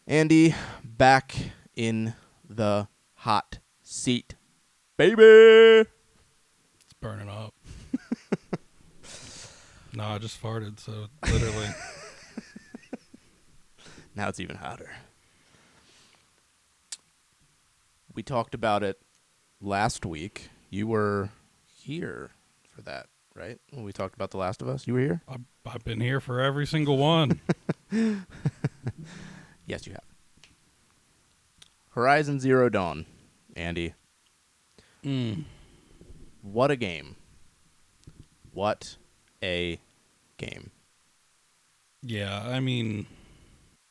Andy, back in the hot seat, baby. It's burning up. No, I just farted, so literally. Now it's even hotter. We talked about it last week. You were here for that, right? When we talked about The Last of Us, you were here? I've been here for every single one. Yes, you have. Horizon Zero Dawn, Andy. What a game. What a game. Yeah, I mean,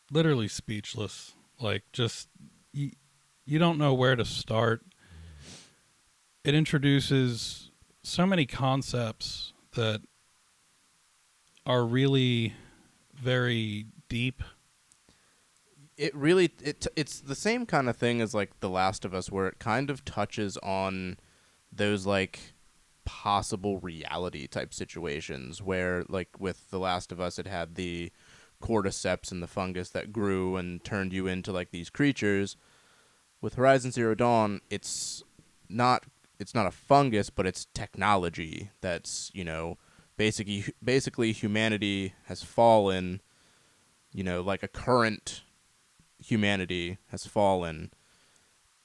literally speechless. Like, just, you don't know where to start. It introduces so many concepts that are really very deep. It's the same kind of thing as like The Last of Us, where it kind of touches on those like possible reality type situations where, like, with The Last of Us, it had the cordyceps and the fungus that grew and turned you into like these creatures. With Horizon Zero Dawn, not a fungus, but it's technology that's, basically humanity has fallen, like a current humanity has fallen,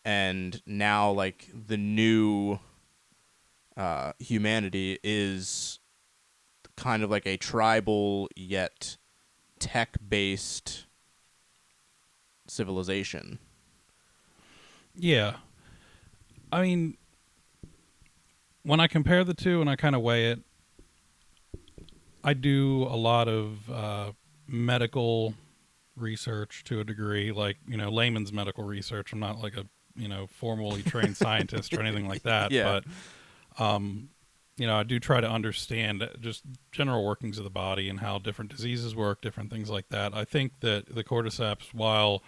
and now like the new humanity is kind of like a tribal yet tech-based civilization. Yeah. I mean, when I compare the two and I kind of weigh it, I do a lot of medical research to a degree, like, layman's medical research. I'm not like a, formally trained scientist or anything like that. Yeah. But, I do try to understand just general workings of the body and how different diseases work, different things like that. I think that the cordyceps, while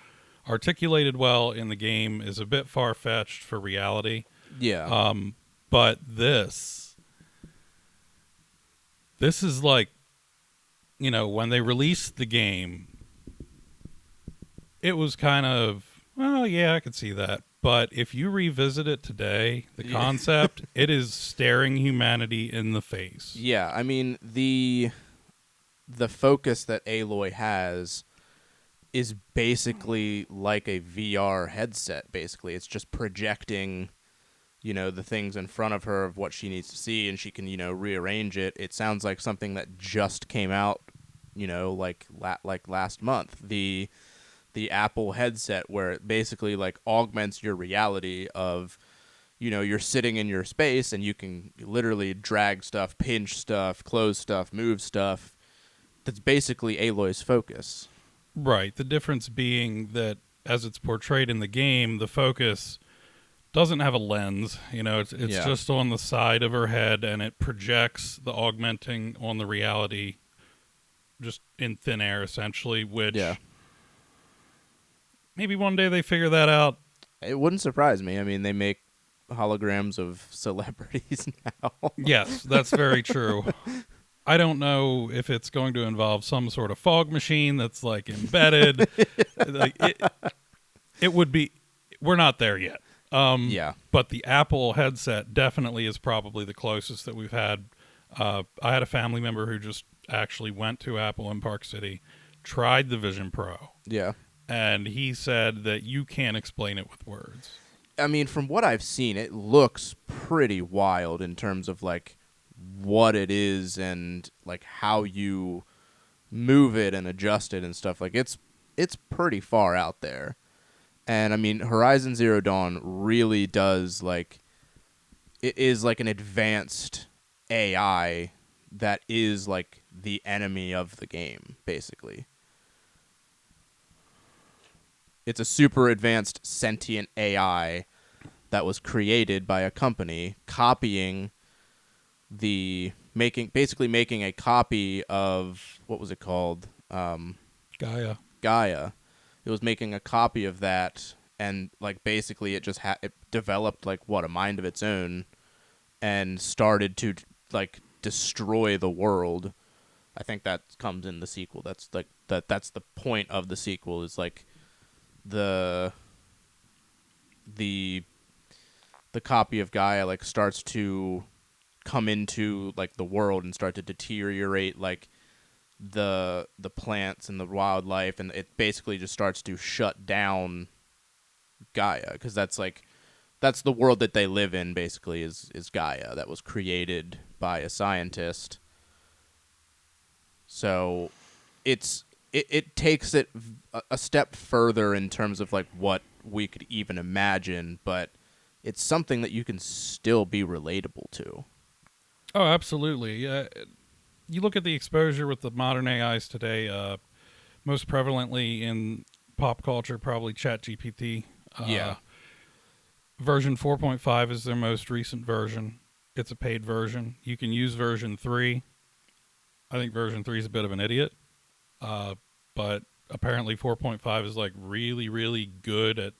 articulated well in the game, is a bit far-fetched for reality. Yeah. But this is like, when they released the game, it was kind of, well, yeah, I could see that. But if you revisit it today, the concept, it is staring humanity in the face. Yeah, I mean, the focus that Aloy has is basically like a VR headset, basically. It's just projecting, the things in front of her of what she needs to see, and she can, rearrange it. It sounds like something that just came out, like last month. The Apple headset, where it basically like augments your reality of, you're sitting in your space and you can literally drag stuff, pinch stuff, close stuff, move stuff. That's basically Aloy's focus. Right. The difference being that as it's portrayed in the game, the focus doesn't have a lens. It's just on the side of her head, and it projects the augmenting on the reality just in thin air, essentially, which maybe one day they figure that out. It wouldn't surprise me. I mean, they make holograms of celebrities now. Yes, that's very true. I don't know if it's going to involve some sort of fog machine that's like embedded. Like it would be. We're not there yet. But the Apple headset definitely is probably the closest that we've had. I had a family member who just actually went to Apple in Park City, tried the Vision Pro. Yeah. And he said that you can't explain it with words. I mean, from what I've seen, it looks pretty wild in terms of like what it is and like how you move it and adjust it and stuff. Like it's pretty far out there. And I mean, Horizon Zero Dawn really does, like, it is like an advanced AI that is like the enemy of the game, basically. It's a super advanced sentient AI that was created by a company copying basically making a copy of, what was it called? Gaia. It was making a copy of that, and like basically it just it developed like a mind of its own, and started to like destroy the world. I think that comes in the sequel. That's like that's the point of the sequel, is like the the the copy of Gaia like starts to come into like the world and start to deteriorate like the plants and the wildlife, and it basically just starts to shut down Gaia, because that's the world that they live in basically, is Gaia, that was created by a scientist. So it takes it a step further in terms of like what we could even imagine, but it's something that you can still be relatable to. Oh, absolutely. You look at the exposure with the modern AIs today, most prevalently in pop culture, probably ChatGPT. Yeah. Version 4.5 is their most recent version. It's a paid version. You can use version 3. I think version 3 is a bit of an idiot. But apparently 4.5 is like really, really good at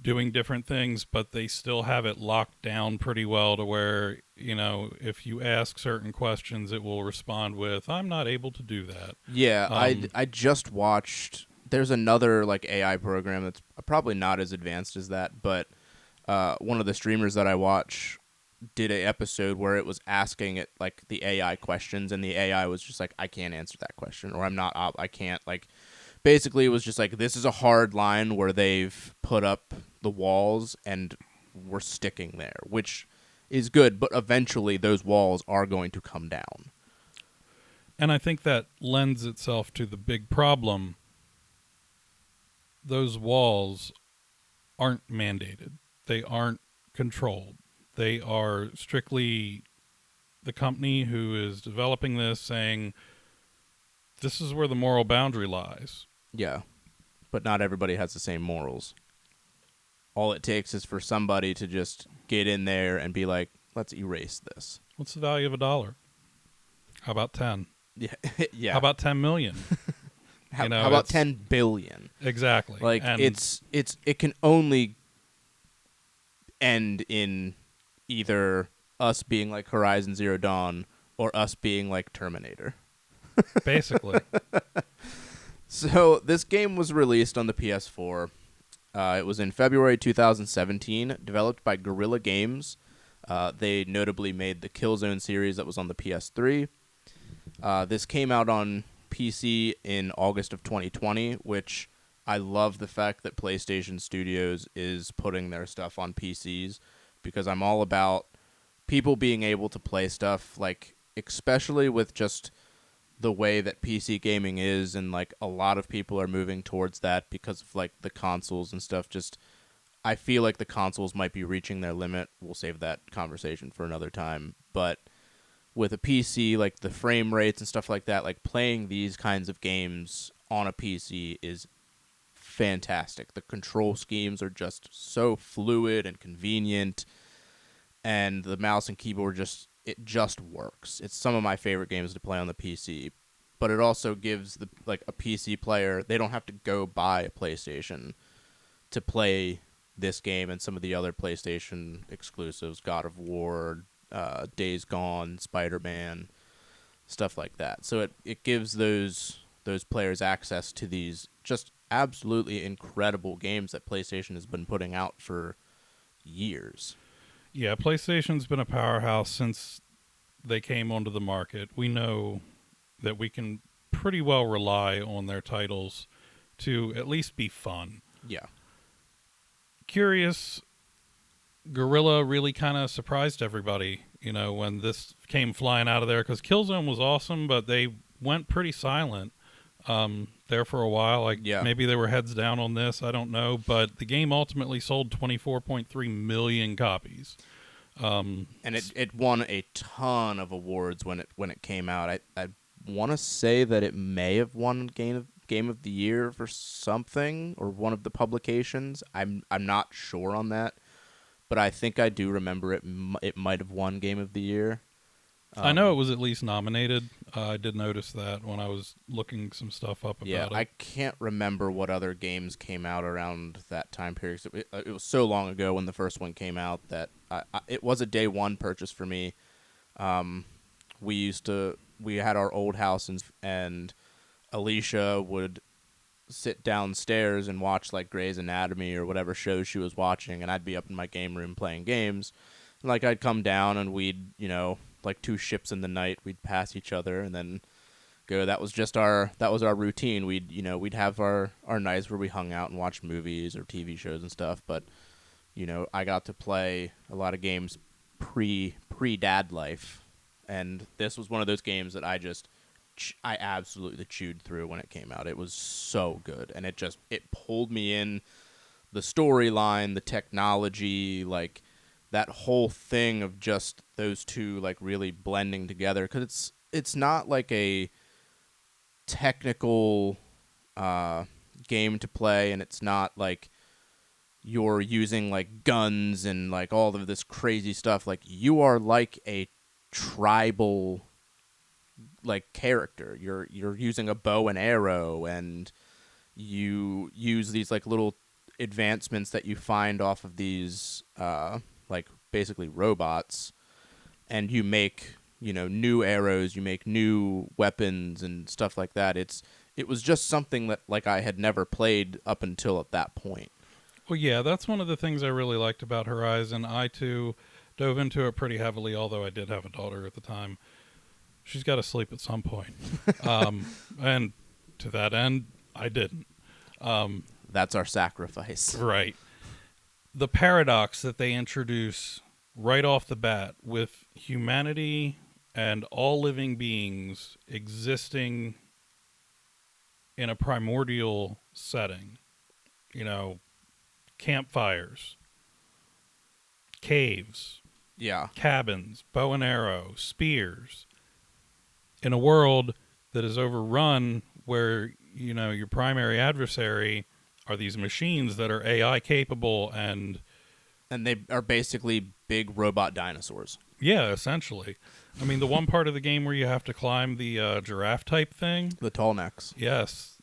doing different things, but they still have it locked down pretty well to where, if you ask certain questions, it will respond with, I'm not able to do that. Yeah, I just watched. There's another like AI program that's probably not as advanced as that, but one of the streamers that I watch did a episode where it was asking it like the AI questions, and the AI was just like, I can't answer that question, or I can't, like, basically it was just like, this is a hard line where they've put up the walls and we're sticking there, which is good, but eventually those walls are going to come down. And I think that lends itself to the big problem. Those walls aren't mandated. They aren't controlled. They are strictly the company who is developing this saying, this is where the moral boundary lies. Yeah, but not everybody has the same morals. All it takes is for somebody to just get in there and be like, let's erase this. What's the value of $1? How about 10? Yeah. Yeah. How about 10 million? How about 10 billion? Exactly. Like, and it can only end in either us being like Horizon Zero Dawn or us being like Terminator. basically. So this game was released on the PS4. It was in February 2017, developed by Guerrilla Games. They notably made the Killzone series that was on the PS3. This came out on PC in August of 2020, which I love the fact that PlayStation Studios is putting their stuff on PCs, because I'm all about people being able to play stuff, like, especially with just the way that PC gaming is, and like a lot of people are moving towards that because of like the consoles and stuff. Just, I feel like the consoles might be reaching their limit. We'll save that conversation for another time. But with a PC, like the frame rates and stuff like that, like playing these kinds of games on a PC is fantastic. The control schemes are just so fluid and convenient, and the mouse and keyboard it just works. It's some of my favorite games to play on the PC, but it also gives a PC player, they don't have to go buy a PlayStation to play this game and some of the other PlayStation exclusives, God of War, Days Gone, Spider-Man, stuff like that. So it gives those players access to these just absolutely incredible games that PlayStation has been putting out for years. Yeah, PlayStation's been a powerhouse since they came onto the market. We know that we can pretty well rely on their titles to at least be fun. Yeah. Curious, Guerrilla really kind of surprised everybody, when this came flying out of there, because Killzone was awesome, but they went pretty silent there for a while. Maybe they were heads down on this, I don't know, but the game ultimately sold 24.3 million copies. And it won a ton of awards when it came out. I want to say that it may have won Game of the Year for something, or one of the publications. I'm not sure on that, but I think I do remember it might have won Game of the Year. I know it was at least nominated. I did notice that when I was looking some stuff up about it. Yeah, I can't remember what other games came out around that time period. It was so long ago when the first one came out that it was a day one purchase for me. We had our old house, and Alicia would sit downstairs and watch like Grey's Anatomy or whatever show she was watching, and I'd be up in my game room playing games. And, like, I'd come down and we'd, like two ships in the night, we'd pass each other and then go. That was our routine. We'd have our nights where we hung out and watched movies or TV shows and stuff, but I got to play a lot of games pre dad life, and this was one of those games that I absolutely chewed through when it came out. It was so good, and it pulled me in. The storyline, the technology, like that whole thing of just those two like really blending together, because it's not like a technical game to play, and it's not like you're using like guns and like all of this crazy stuff. Like, you are like a tribal like character. You're using a bow and arrow, and you use these like little advancements that you find off of these like basically robots, and you make new arrows, you make new weapons and stuff like that. It was just something that like I had never played up until at that point. Well, yeah, that's one of the things I really liked about Horizon. I too dove into it pretty heavily, although I did have a daughter at the time. She's got to sleep at some point. And to that end, I didn't. That's our sacrifice. Right. The paradox that they introduce right off the bat with humanity and all living beings existing in a primordial setting. Campfires, caves, Yeah. cabins, bow and arrow, spears. In a world that is overrun where, your primary adversary are these machines that are AI capable and they are basically big robot dinosaurs. yeah, essentially. I mean, the one part of the game where you have to climb the giraffe type thing. The tall necks. Yes.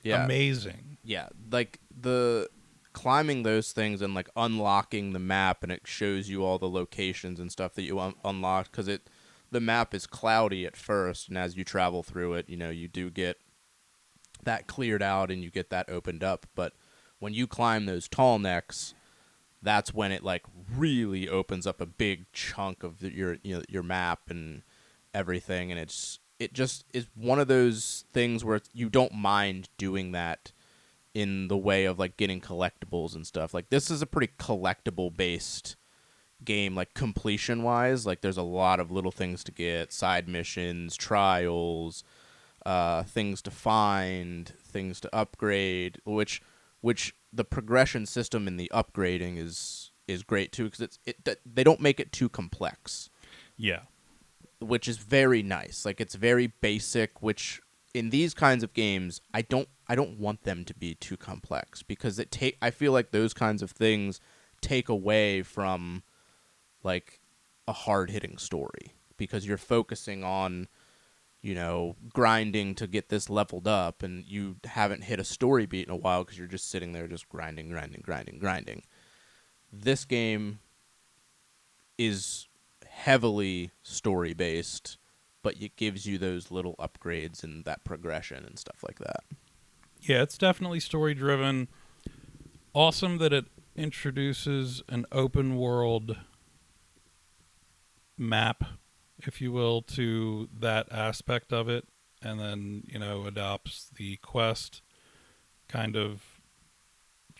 Yeah. Amazing. Yeah. Like the climbing those things and like unlocking the map, and it shows you all the locations and stuff that you unlocked, because the map is cloudy at first, and as you travel through it, you do get that cleared out and you get that opened up. But when you climb those tall necks, that's when it like really opens up a big chunk of your map and everything. And it just is one of those things where you don't mind doing that in the way of like getting collectibles and stuff. Like, this is a pretty collectible based game, like completion wise. Like, there's a lot of little things to get, side missions, trials, things to find, things to upgrade, which the progression system in the upgrading is great too, because they don't make it too complex. Yeah. Which is very nice. Like, it's very basic, which in these kinds of games, I don't want them to be too complex, because I feel like those kinds of things take away from like a hard-hitting story, because you're focusing on grinding to get this leveled up, and you haven't hit a story beat in a while because you're just sitting there just grinding. This game is heavily story-based, but it gives you those little upgrades and that progression and stuff like that. Yeah, it's definitely story-driven. Awesome that it introduces an open world map, if you will, to that aspect of it, and then, adopts the quest kind of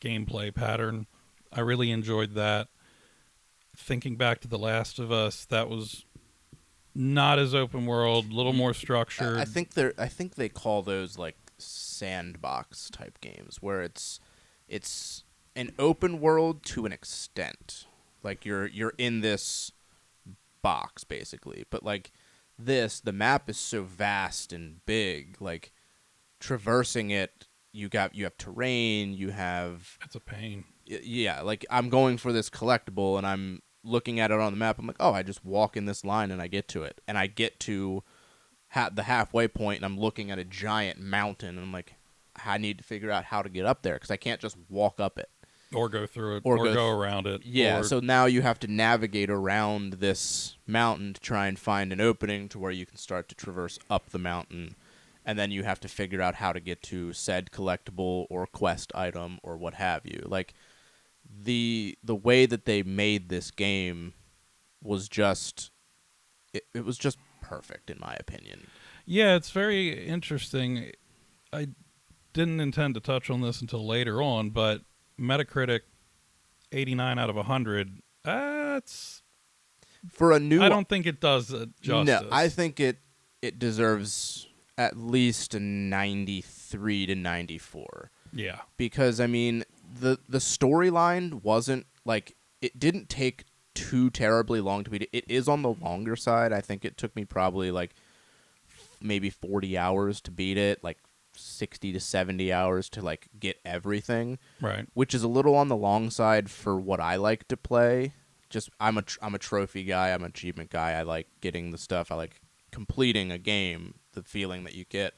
gameplay pattern. I really enjoyed that. Thinking back to The Last of Us, that was not as open world, a little more structured. I think they call those like sandbox type games, where it's an open world to an extent. Like, you're in this box basically, but like the map is so vast and big, like traversing it, you have terrain, it's a pain. Yeah, like I'm going for this collectible and I'm looking at it on the map, I'm like, oh, I just walk in this line and I get to it, and I get to the halfway point and I'm looking at a giant mountain, and I'm like, I need to figure out how to get up there, because I can't just walk up it. Or go through it, or go around it. Yeah, so now you have to navigate around this mountain to try and find an opening to where you can start to traverse up the mountain. and then you have to figure out how to get to said collectible or quest item or what have you. Like the way that they made this game was just it was just perfect in my opinion. Yeah, it's very interesting. I didn't intend to touch on this until later on, but Metacritic 89 out of 100. That's For a new I don't think it does it justice. No, I think it deserves at least a 93 to 94. Yeah. Because I mean, the storyline wasn't like it didn't take too terribly long to beat. It is on the longer side. I think it took me probably like maybe 40 hours to beat it, like 60 to 70 hours to like get everything. Right. Which is a little on the long side for what I like to play. Just I'm a trophy guy, I'm an achievement guy. I like getting the stuff. I like completing a game, the feeling that you get.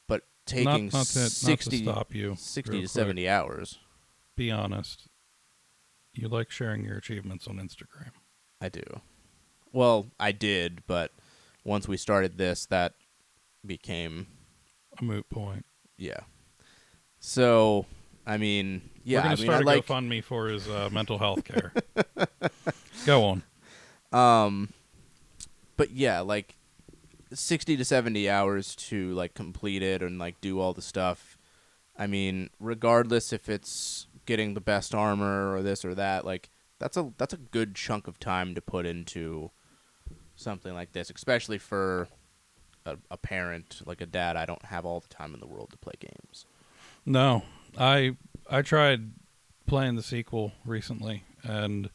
But taking not to 60 stop you 60 real to quick. 70 hours. Be honest. You like sharing your achievements on Instagram. I do. Well, I did, but once we started this, that became A moot point. yeah. So, I mean, yeah, We're going to start a GoFundMe for his mental health care. Go on. But yeah, like 60 to 70 hours to like complete it and like do all the stuff. I mean, regardless if it's getting the best armor or this or that, like that's a good chunk of time to put into something like this, especially for a parent, like a dad. I don't have all the time in the world to play games. No. I tried playing the sequel recently, and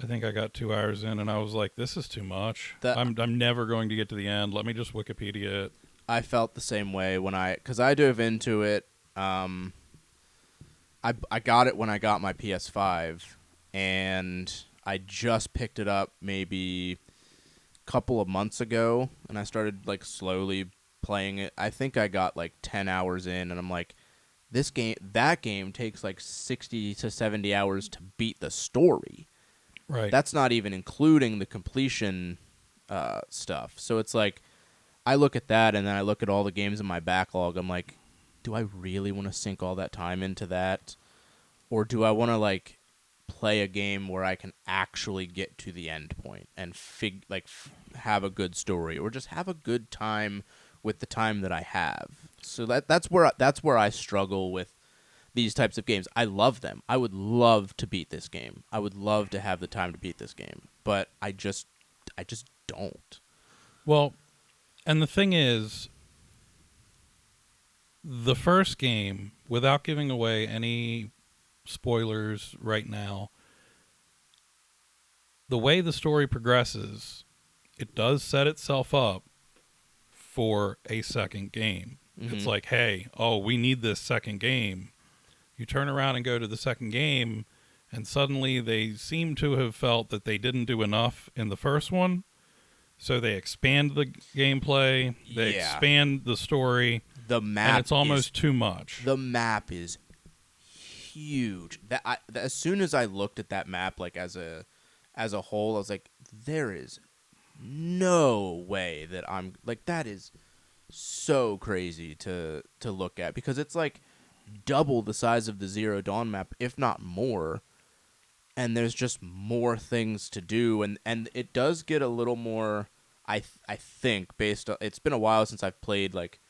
I think I got 2 hours in, and I was like, this is too much. I'm never going to get to the end. Let me just Wikipedia it. I felt the same way because I dove into it. I got it when I got my PS5, and I just picked it up maybe a couple of months ago, and I started like slowly playing it. I think I got like 10 hours in, and I'm like, that game takes like 60 to 70 hours to beat the story. Right. That's not even including the completion stuff. So it's like, I look at that, and then I look at all the games in my backlog. I'm like, do I really want to sink all that time into that? Or do I want to like play a game where I can actually get to the end point and have a good story, or just have a good time with the time that I have? So that's where I struggle with these types of games. I love them. I would love to beat this game. I would love to have the time to beat this game, but I just don't. Well, and the thing is, the first game, without giving away any spoilers right now, the way the story progresses, it does set itself up for a second game. Mm-hmm. It's like, hey, we need this second game. You turn around and go to the second game, and suddenly they seem to have felt that they didn't do enough in the first one. So they expand the gameplay, they expand the story, the map, and it's almost too much. The map is huge. As soon as I looked at that map, like as a whole, I was like, there is no way that I'm like, that is so crazy to look at, because it's like double the size of the Zero Dawn map, if not more. And there's just more things to do, and it does get a little more. I think based on, it's been a while since I've played like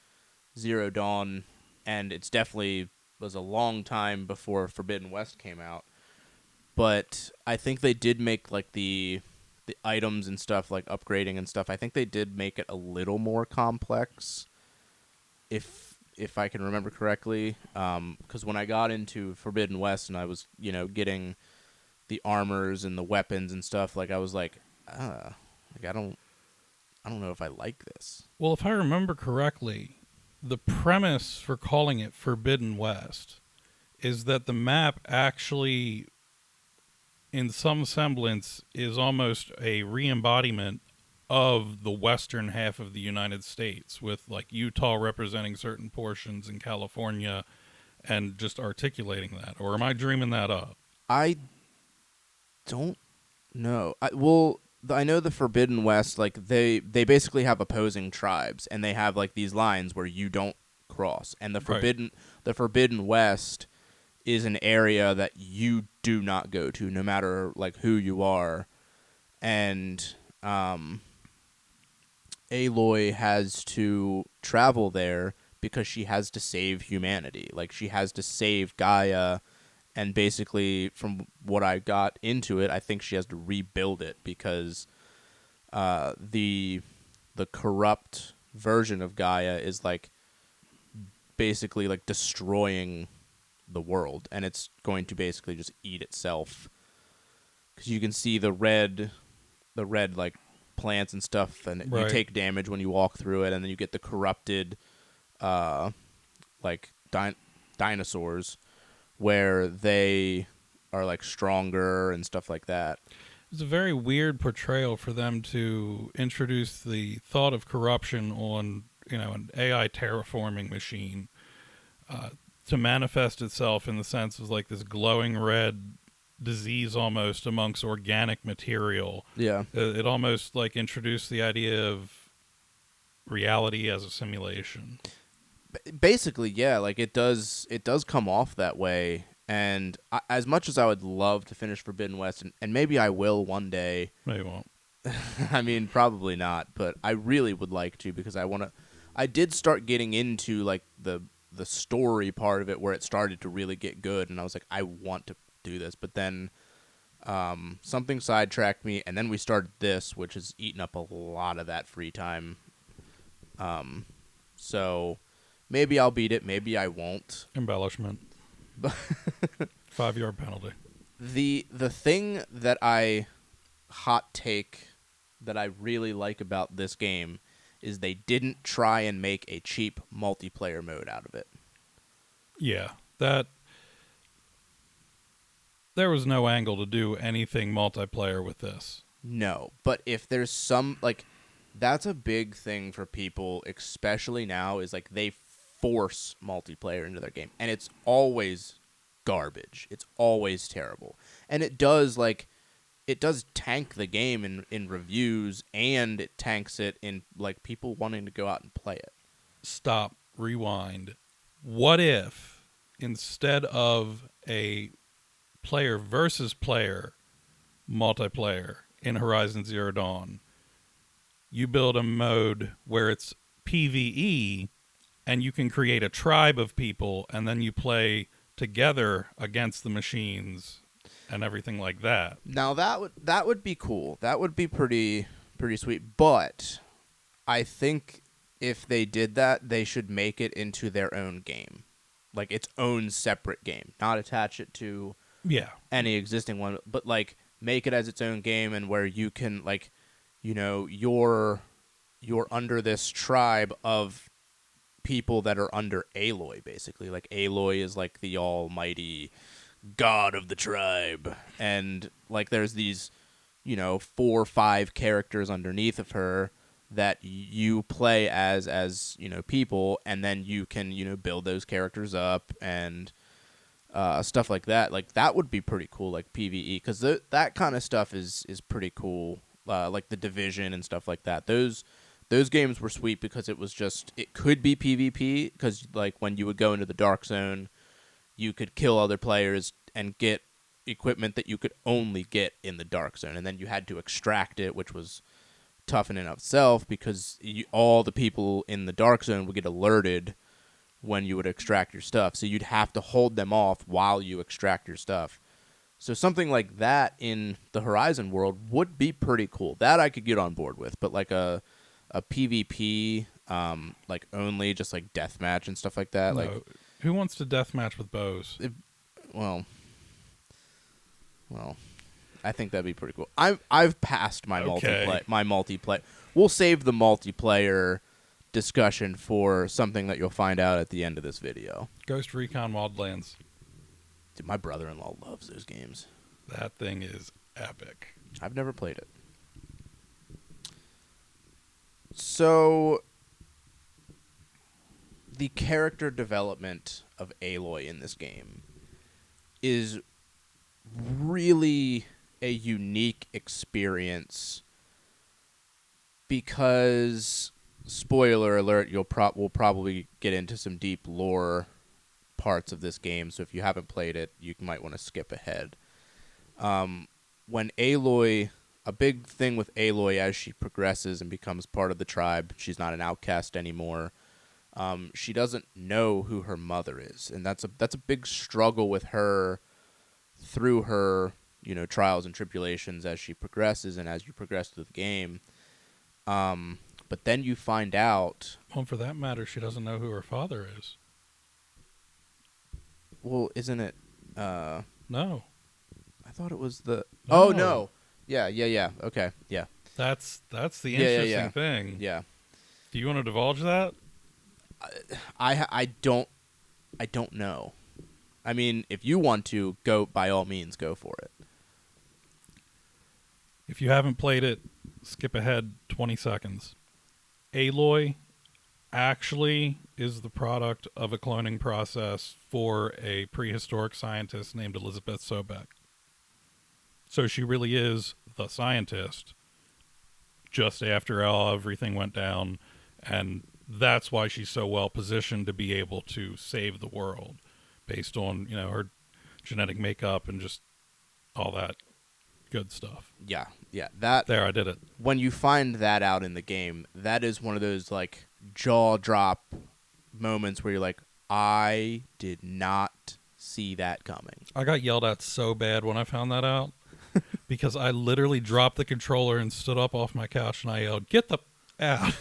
Zero Dawn, and it's definitely was a long time before Forbidden West came out. But I think they did make like the items and stuff, like upgrading and stuff. I think they did make it a little more complex, if I can remember correctly. Because when I got into Forbidden West and I was getting the armors and the weapons and stuff, like I was like I don't know if I like this. Well, if I remember correctly, the premise for calling it Forbidden West is that the map actually, in some semblance, is almost a re-embodiment of the western half of the United States, with like Utah representing certain portions in California, and just articulating that. Or am I dreaming that up? I don't know. Well, I know the Forbidden West, like they basically have opposing tribes, and they have like these lines where you don't cross. And Right. the Forbidden West is an area that you do not go to, no matter like who you are. And Aloy has to travel there because she has to save humanity. Like she has to save Gaia, and basically, from what I got into it, I think she has to rebuild it because the corrupt version of Gaia is like basically like destroying the world, and it's going to basically just eat itself. Because you can see the red like plants and stuff, and you Right. take damage when you walk through it, and then you get the corrupted like dinosaurs where they are like stronger and stuff like that. It's a very weird portrayal for them to introduce the thought of corruption on, an AI terraforming machine to manifest itself in the sense of like this glowing red disease almost amongst organic material. Yeah. It almost like introduced the idea of reality as a simulation. Basically, yeah, like it does come off that way. And as much as I would love to finish Forbidden West, and maybe I will one day. No, you won't. I mean, probably not, but I really would like to, because I did start getting into like the story part of it, where it started to really get good, and I was like, I want to do this. But then something sidetracked me, and then we started this, which has eaten up a lot of that free time. So maybe I'll beat it, maybe I won't. Embellishment. 5-yard penalty. The thing that hot take that I really like about this game is they didn't try and make a cheap multiplayer mode out of it. Yeah, that there was no angle to do anything multiplayer with this. No, but if there's some, like, that's a big thing for people, especially now, is like they force multiplayer into their game, and it's always garbage. It's always terrible. And it does tank the game in reviews, and it tanks it in like people wanting to go out and play it. Stop, rewind. What if instead of a player versus player multiplayer in Horizon Zero Dawn, you build a mode where it's PvE and you can create a tribe of people, and then you play together against the machines and everything like that. Now that would be cool. That would be pretty sweet. But I think if they did that, they should make it into their own game, like its own separate game, not attach it to any existing one, but like make it as its own game, and where you can like, you're under this tribe of people that are under Aloy, basically. Like Aloy is like the almighty god of the tribe, and like there's these 4 or 5 characters underneath of her that you play as people, and then you can build those characters up and stuff like that. Like that would be pretty cool, like PvE, because that kind of stuff is pretty cool. Like the Division and stuff like that. Those games were sweet because it could be PvP, because like when you would go into the Dark Zone, you could kill other players and get equipment that you could only get in the Dark Zone, and then you had to extract it, which was tough in and of itself, because all the people in the Dark Zone would get alerted when you would extract your stuff, so you'd have to hold them off while you extract your stuff. So something like that in the Horizon world would be pretty cool. That I could get on board with, but like a PvP, like only just like deathmatch and stuff like that. No. Like, who wants to deathmatch with bows? Well, I think that'd be pretty cool. I've passed my multiplayer. We'll save the multiplayer discussion for something that you'll find out at the end of this video. Ghost Recon Wildlands. Dude, my brother-in-law loves those games. That thing is epic. I've never played it. So, the character development of Aloy in this game is really a unique experience because spoiler alert, we'll probably get into some deep lore parts of this game. So if you haven't played it, you might want to skip ahead. When Aloy, a big thing with Aloy as she progresses and becomes part of the tribe, she's not an outcast anymore. She doesn't know who her mother is, and that's a big struggle with her through her, trials and tribulations as she progresses and as you progress through the game. But then you find out. Well, for that matter, she doesn't know who her father is. Well, isn't it? No. I thought it was the. No. Oh no! Yeah. Okay, yeah. That's the interesting Yeah. thing. Yeah. Do you want to divulge that? I don't know. I mean, if you want to go, by all means, go for it. If you haven't played it, skip ahead 20 seconds. Aloy actually is the product of a cloning process for a prehistoric scientist named Elizabeth Sobek. So she really is the scientist just after everything went down, and that's why she's so well positioned to be able to save the world based on, her genetic makeup and just all that good stuff. Yeah. There, I did it. When you find that out in the game, that is one of those like jaw drop moments where you're like, I did not see that coming. I got yelled at so bad when I found that out because I literally dropped the controller and stood up off my couch and I yelled, "Get the out!"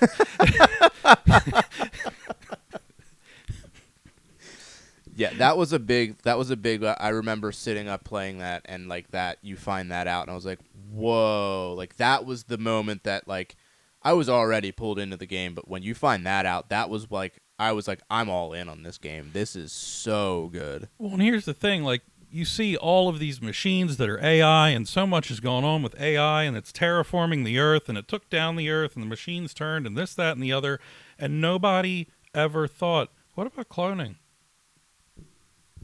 Yeah, that was a big. I remember sitting up playing that, and like that, you find that out, and I was like, "Whoa!" Like that was the moment that like I was already pulled into the game, but when you find that out, that was like I was like, I'm all in on this game. This is so good. Well, and here's the thing: like you see all of these machines that are AI, and so much is going on with AI, and it's terraforming the Earth, and it took down the Earth, and the machines turned, and this, that, and the other, and nobody ever thought, what about cloning?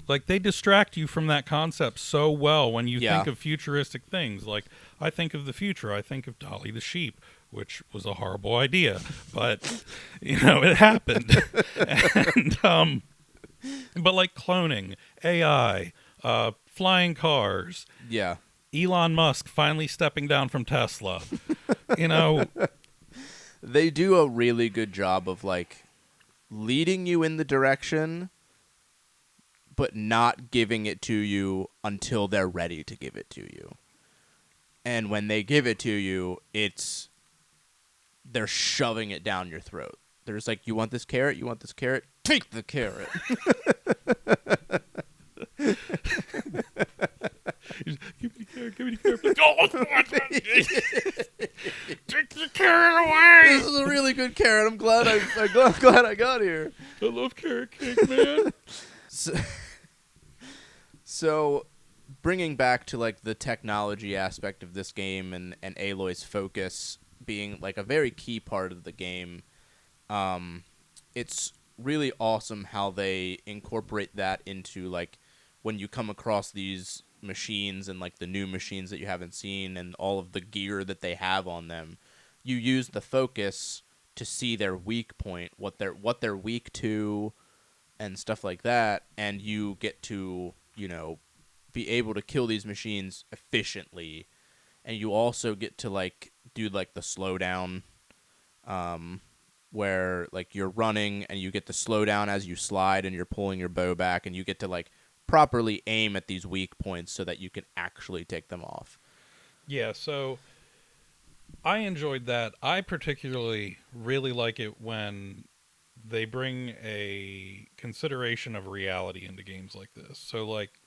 Like, they distract you from that concept so well when you think of futuristic things. Like, I think of the future. I think of Dolly the sheep, which was a horrible idea. But, it happened. And, but, like, cloning, AI, flying cars. Yeah. Elon Musk finally stepping down from Tesla. They do a really good job of, like, leading you in the direction, but not giving it to you until they're ready to give it to you. And when they give it to you, they're shoving it down your throat. They're just like, you want this carrot? You want this carrot? Take the carrot. Give me the carrot, give me the carrot. Oh, take the carrot away. This is a really good carrot. I'm glad I got here. I love carrot cake, man. So, bringing back to like the technology aspect of this game and Aloy's focus being like a very key part of the game, it's really awesome how they incorporate that into like when you come across these machines and like the new machines that you haven't seen and all of the gear that they have on them, you use the focus to see their weak point, what they're weak to, and stuff like that, and you get to be able to kill these machines efficiently, and you also get to like do like the slowdown, where like you're running and you get to slow down as you slide and you're pulling your bow back, and you get to like properly aim at these weak points so that you can actually take them off. Yeah, so I enjoyed that. I particularly really like it when they bring a consideration of reality into games like this. So like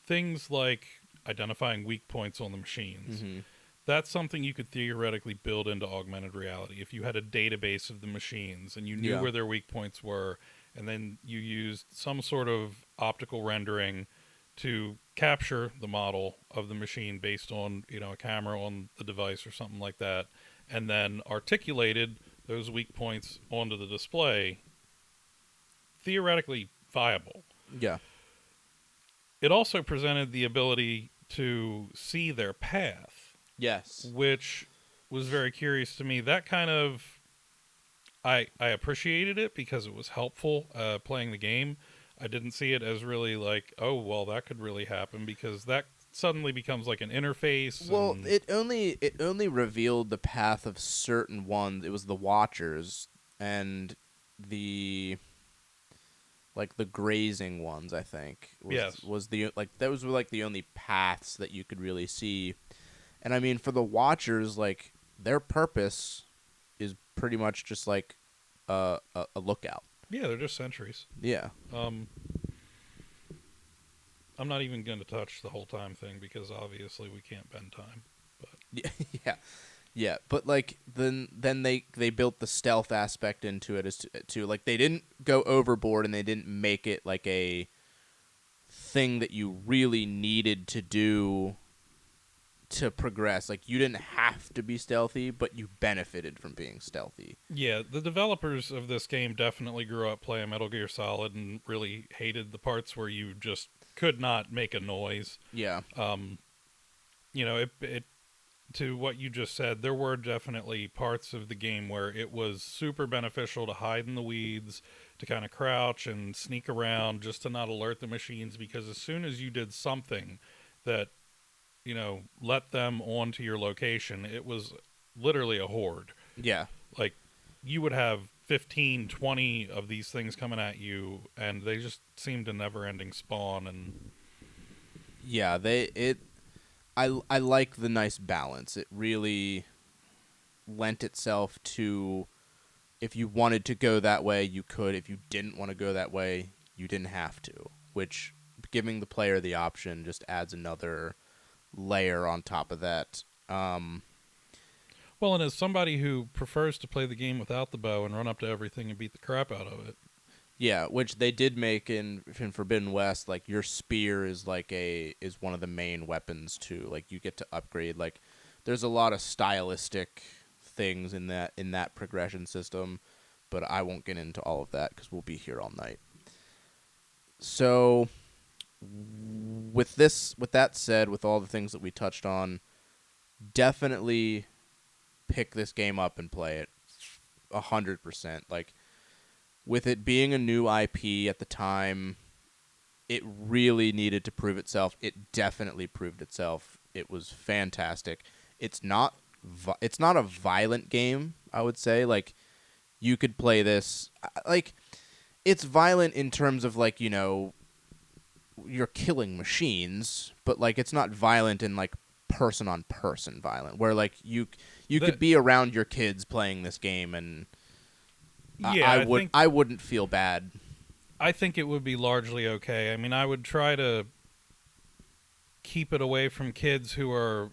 things like identifying weak points on the machines. Mm-hmm. That's something you could theoretically build into augmented reality. If you had a database of the machines and you knew where their weak points were, and then you used some sort of optical rendering to capture the model of the machine based on, a camera on the device or something like that, and then articulated those weak points onto the display, theoretically viable. Yeah. It also presented the ability to see their path. Yes. Which was very curious to me. That kind of I appreciated it because it was helpful playing the game. I didn't see it as really like, oh well, that could really happen, because that suddenly becomes like an interface. Well, And it only revealed the path of certain ones. It was the Watchers and the like the grazing ones, I think. Yes. Was the like those were like the only paths that you could really see. And I mean, for the Watchers, like their purpose is pretty much just like a lookout. Yeah, they're just sentries. Yeah. Um, I'm not even going to touch the whole time thing because obviously we can't bend time. But Yeah. Yeah, but like then they built the stealth aspect into it as to like they didn't go overboard and they didn't make it like a thing that you really needed to do to progress. Like you didn't have to be stealthy, but you benefited from being stealthy. yeah, the developers of this game definitely grew up playing Metal Gear Solid and really hated the parts where you just could not make a noise. Yeah. It to what you just said, there were definitely parts of the game where it was super beneficial to hide in the weeds, to kind of crouch and sneak around just to not alert the machines, because as soon as you did something that, let them onto your location, it was literally a horde. Yeah. Like, you would have 15, 20 of these things coming at you, and they just seemed a never-ending spawn. And Yeah, I like the nice balance. It really lent itself to if you wanted to go that way, you could. If you didn't want to go that way, you didn't have to, which giving the player the option just adds another layer on top of that. Well, and as somebody who prefers to play the game without the bow and run up to everything and beat the crap out of it. Yeah, which they did make in Forbidden West. Like your spear is is one of the main weapons too. Like you get to upgrade. Like there's a lot of stylistic things in that progression system, but I won't get into all of that because we'll be here all night. So with that said, with all the things that we touched on, definitely pick this game up and play it 100%. Like with it being a new IP at the time, it really needed to prove itself. It definitely proved itself. It was fantastic. It's not a violent game, I would say. Like you could play this like it's violent in terms of like, you're killing machines, but like it's not violent in like person on person violent where like you could be around your kids playing this game and Yeah, I wouldn't feel bad. I think it would be largely okay. I mean, I would try to keep it away from kids who are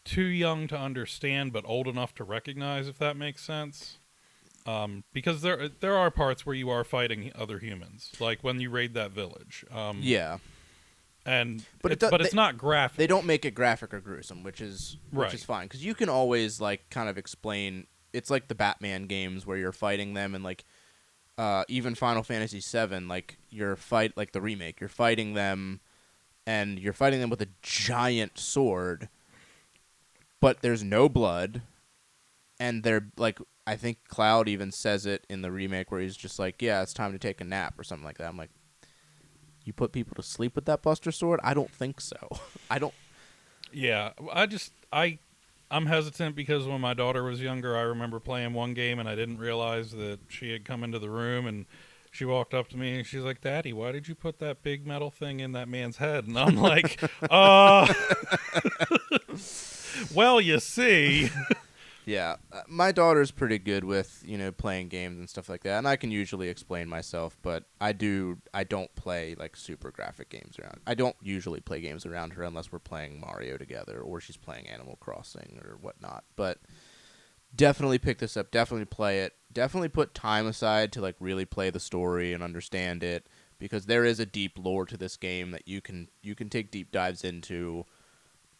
too young to understand but old enough to recognize, if that makes sense. Because there are parts where you are fighting other humans, like when you raid that village. Yeah. But it's not graphic. They don't make it graphic or gruesome, which is Right. fine because you can always like kind of explain. It's like the Batman games where you're fighting them, and like even Final Fantasy VII, like like the remake, you're fighting them, and you're fighting them with a giant sword, but there's no blood, and they're like, I think Cloud even says it in the remake where he's just like, yeah, it's time to take a nap or something like that. I'm like, you put people to sleep with that Buster Sword? I don't think so. I don't. Yeah, I'm hesitant because when my daughter was younger, I remember playing one game and I didn't realize that she had come into the room, and she walked up to me and she's like, "Daddy, why did you put that big metal thing in that man's head?" And I'm like, well, you see." Yeah, my daughter's pretty good with playing games and stuff like that, and I can usually explain myself. But I don't play like super graphic games around. I don't usually play games around her unless we're playing Mario together or she's playing Animal Crossing or whatnot. But definitely pick this up. Definitely play it. Definitely put time aside to like really play the story and understand it, because there is a deep lore to this game that you can take deep dives into,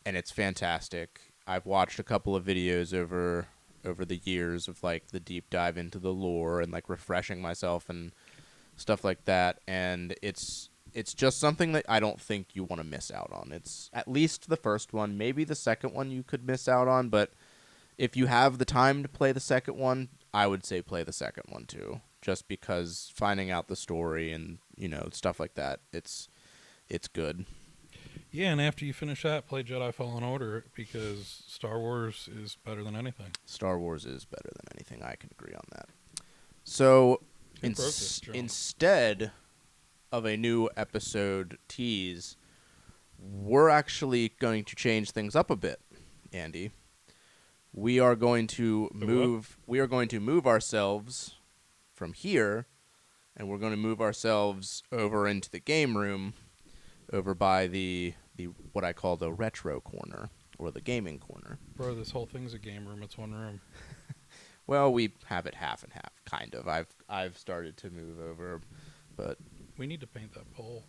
and it's fantastic. I've watched a couple of videos over the years of like the deep dive into the lore and like refreshing myself and stuff like that, and it's just something that I don't think you want to miss out on. It's at least the first one, maybe the second one you could miss out on, but if you have the time to play the second one, I would say play the second one too. Just because finding out the story and, stuff like that, it's good. Yeah, and after you finish that, play Jedi Fallen Order because Star Wars is better than anything. Star Wars is better than anything. I can agree on that. So Who wrote this, John? instead of a new episode tease, we're actually going to change things up a bit, Andy. We are going to move ourselves from here, and we're going to move ourselves over into the game room, over by the what I call the retro corner or the gaming corner. Bro, this whole thing's a game room. It's one room. Well, we have it half and half, kind of. I've started to move over, but We need to paint that pole.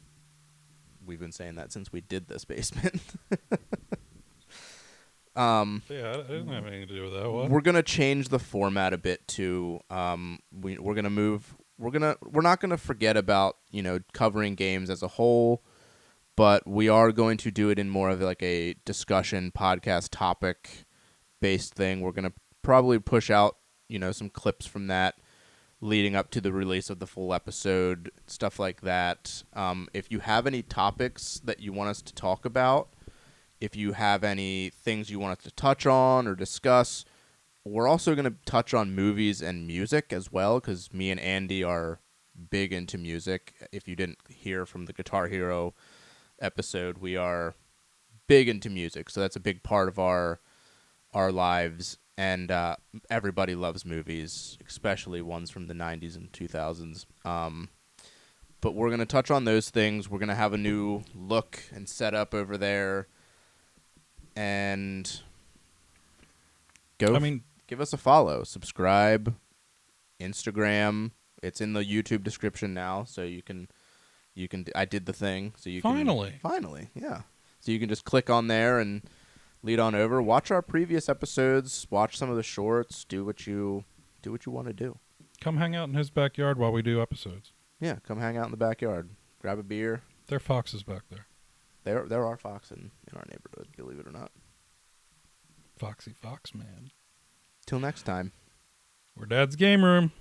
we've been saying that since we did this basement. Yeah, it doesn't have anything to do with that. What? We're gonna change the format a bit to we're gonna move. We're not gonna forget about covering games as a whole, but we are going to do it in more of like a discussion podcast topic based thing. We're gonna probably push out some clips from that leading up to the release of the full episode, stuff like that. If you have any topics that you want us to talk about, if you have any things you want us to touch on or discuss, we're also going to touch on movies and music as well, because me and Andy are big into music. If you didn't hear from the Guitar Hero episode, we are big into music, so that's a big part of our lives. And everybody loves movies, especially ones from the 90s and 2000s. But we're going to touch on those things. We're going to have a new look and setup over there. And give us a follow. Subscribe. Instagram. It's in the YouTube description now, so you can I did the thing. So you Finally, yeah. So you can just click on there and lead on over. Watch our previous episodes. Watch some of the shorts. Do what you want to do. come hang out in his backyard while we do episodes. Yeah, come hang out in the backyard. Grab a beer. There are foxes back there. There are foxes in our neighborhood, believe it or not. Foxy Fox, man. Till next time. We're Dad's Game Room.